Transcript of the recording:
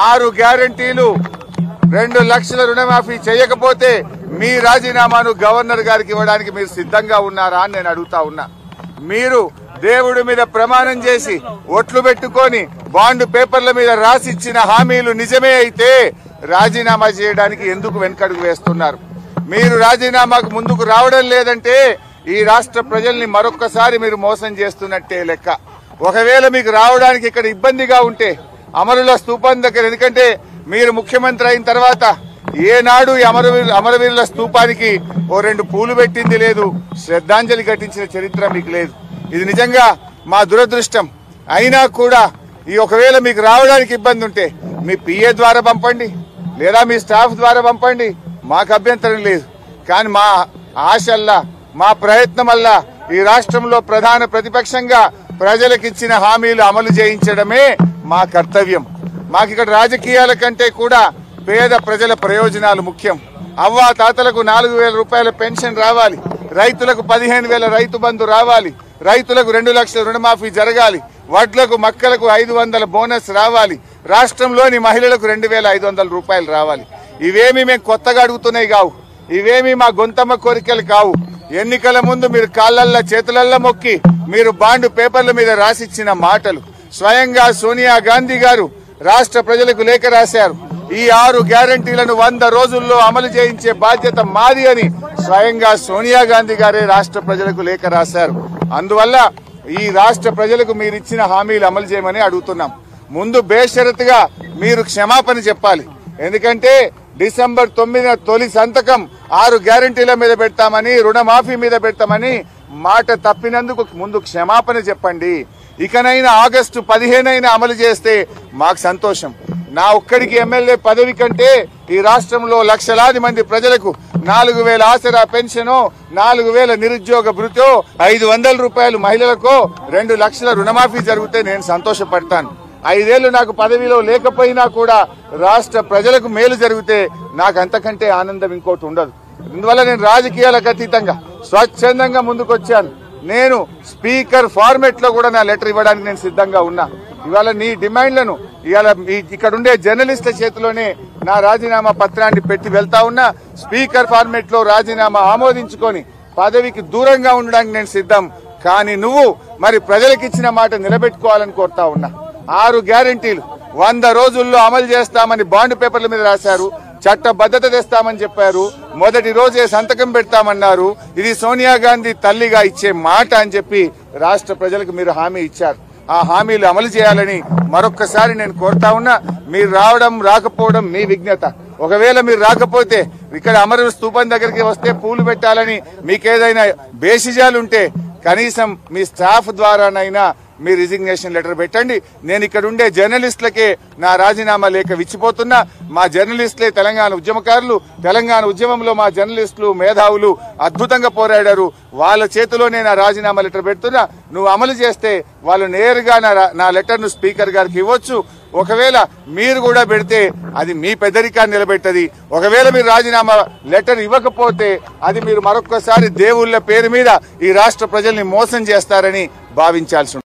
6 గ్యారెంటీలు 2 లక్షల రుణమాఫీ చేయకపోతే మీ రాజీనామాను గవర్నర్ గారికి ఇవ్వడానికి మీరు సిద్ధంగా ఉన్నారా అని నేను అడుగుతా ఉన్నా. మీరు దేవుడి మీద ప్రమాణం చేసి ఒట్లు పెట్టుకొని బాండ్ పేపర్ల మీద రాసిచ్చిన హామీలు నిజమే అయితే రాజీనామా చేయడానికి ఎందుకు వెనకడుగు వేస్తున్నారు? మీరు రాజీనామాకు ముందుకు రావడం లేదంటే ఈ రాష్ట్ర ప్రజల్ని మరొక్కసారి మీరు మోసం చేస్తున్నట్టే లెక్క. ఒకవేళ మీకు రావడానికి ఇక్కడ ఇబ్బందిగా ఉంటే అమరుల స్తూపం దగ్గర, ఎందుకంటే మీరు ముఖ్యమంత్రి అయిన తర్వాత ఏనాడు ఈ అమరవీరుల స్తూపానికి 2 పూలు పెట్టింది లేదు, శ్రద్ధాంజలి ఘటించిన చరిత్ర మీకు లేదు. ఇది నిజంగా మా దురదృష్టం. అయినా కూడా ఈ ఒకవేళ మీకు రావడానికి ఇబ్బంది ఉంటే మీ పిఏ ద్వారా పంపండి, లేదా మీ స్టాఫ్ ద్వారా పంపండి, మాకు అభ్యంతరం లేదు. కానీ మా ఆశల్లా, మా ప్రయత్నం వల్ల ఈ రాష్ట్రంలో ప్రధాన ప్రతిపక్షంగా ప్రజలకు ఇచ్చిన హామీలు అమలు చేయించడమే మా కర్తవ్యం. మాకు ఇక్కడ రాజకీయాల కంటే కూడా పేద ప్రజల ప్రయోజనాలు ముఖ్యం. అవ్వా తాతలకు 4,000 రూపాయల పెన్షన్ రావాలి, రైతులకు 15,000 రైతు బంధు రావాలి, రైతులకు 2 లక్షల రుణమాఫీ జరగాలి, వడ్లకు మక్కలకు 500 బోనస్ రావాలి, రాష్ట్రంలోని మహిళలకు 2,500 రూపాయలు రావాలి. ఇవేమీ మేము కొత్తగా అడుగుతున్నాయి కావు, ఇవేమీ మా గొంతమ్మ కోరికలు కావు. ఎన్నికల ముందు మీరు కాళ్ళల్లా చేతులల్లా మొక్కి మీరు బాండ్ పేపర్ల మీద రాసిచ్చిన మాటలు. స్వయంగా సోనియా గాంధీ గారు రాష్ట్ర ప్రజలకు లేఖ రాశారు. ఈ 6 గ్యారంటీలను 100 రోజుల్లో అమలు చేయించే బాధ్యత మాది అని స్వయంగా సోనియా గాంధీ గారే రాష్ట్ర ప్రజలకు లేఖ రాశారు. అందువల్ల ఈ రాష్ట్ర ప్రజలకు మీరు ఇచ్చిన హామీలు అమలు చేయమని అడుగుతున్నాం. ముందు బేషరతుగా మీరు క్షమాపణ చెప్పాలి. ఎందుకంటే డిసెంబర్ 9న తొలి సంతకం 6 గ్యారంటీల మీద పెడతామని, రుణమాఫీ మీద పెడతామని మాట తప్పినందుకు ముందు క్షమాపణ చెప్పండి. ఇకనైనా ఆగస్టు 15 అమలు చేస్తే మాకు సంతోషం. నా ఒక్కడికి ఎమ్మెల్యే పదవి కంటే ఈ రాష్ట్రంలో లక్షలాది మంది ప్రజలకు 4,000 ఆసరా పెన్షనో, 4,000 నిరుద్యోగ భృతో, 500 రూపాయలు మహిళలకో, 2 లక్షల రుణమాఫీ జరిగితే నేను సంతోషపడతాను. 5 ఏళ్లు నాకు పదవిలో లేకపోయినా కూడా రాష్ట్ర ప్రజలకు మేలు జరిగితే నాకు అంతకంటే ఆనందం ఇంకోటి ఉండదు. అందువల్ల నేను రాజకీయాలకు అతీతంగా స్వచ్ఛందంగా ముందుకొచ్చాను. నేను స్పీకర్ ఫార్మెట్ లో కూడా నా లెటర్ ఇవ్వడానికి నేను సిద్ధంగా ఉన్నా. ఇవాళ నీ డిమాండ్లను ఇవాళ ఇక్కడ ఉండే జర్నలిస్టుల చేతిలోనే నా రాజీనామా పత్రాన్ని పెట్టి వెళ్తా ఉన్నా. స్పీకర్ ఫార్మెట్ లో రాజీనామా ఆమోదించుకొని పదవికి దూరంగా ఉండడానికి నేను సిద్ధం. కానీ నువ్వు మరి ప్రజలకు ఇచ్చిన మాట నిలబెట్టుకోవాలని కోరుతా ఉన్నా. 6 గ్యారంటీలు 100 రోజుల్లో అమలు చేస్తామని బాండ్ పేపర్ల మీద రాశారు, చట్టబద్ధత తెస్తామని చెప్పారు, మొదటి రోజే సంతకం పెడతామన్నారు. ఇది సోనియా గాంధీ తల్లిగా ఇచ్చే మాట అని చెప్పి రాష్ట్ర ప్రజలకు మీరు హామీ ఇచ్చారు. ఆ హామీలు అమలు చేయాలని మరొక్కసారి నేను కోరుతా ఉన్నా. మీరు రావడం రాకపోవడం మీ విజ్ఞత. ఒకవేళ మీరు రాకపోతే ఇక్కడ అమర స్తూపం దగ్గరికి వస్తే పూలు పెట్టాలని మీకేదైనా బేసిజాలుంటే కనీసం మీ స్టాఫ్ ద్వారానైనా మీ రిజిగ్నేషన్ లెటర్ పెట్టండి. నేను ఇక్కడ ఉండే జర్నలిస్టులకే నా రాజీనామా లేఖ విచ్చిపోతున్నా. మా జర్నలిస్టులే తెలంగాణ ఉద్యమకారులు. తెలంగాణ ఉద్యమంలో మా జర్నలిస్టులు, మేధావులు అద్భుతంగా పోరాడారు. వాళ్ళ చేతిలోనే నా రాజీనామా లెటర్ పెడుతున్నా. నువ్వు అమలు చేస్తే వాళ్ళు నేరుగా నా లెటర్ను స్పీకర్ గారికి ఇవ్వచ్చు. ఒకవేళ మీరు కూడా పెడితే అది మీ పెద్దరికాన్ని నిలబెట్టది. ఒకవేళ మీరు రాజీనామా లెటర్ ఇవ్వకపోతే అది మీరు మరొక్కసారి దేవుళ్ల పేరు మీద ఈ రాష్ట్ర ప్రజల్ని మోసం చేస్తారని భావించాల్సి ఉంటుంది.